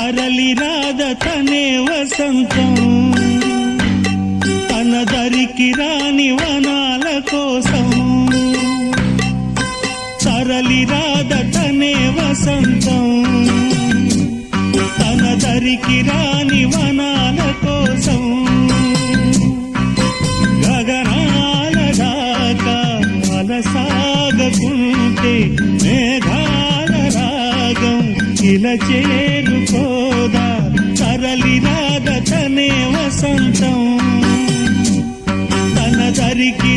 తరలి రాద తనే వసంతం తన దరికి రాని వనాల కోసం తరలి రాద తనే వసంతం తన దరికి రాని వనాల కోసం గగనాల దాకా అలసాగకుంటే మేఘాల రాగం ఇలా చేరుకోదా తరలి రాద తనే వసంతం తన దరికి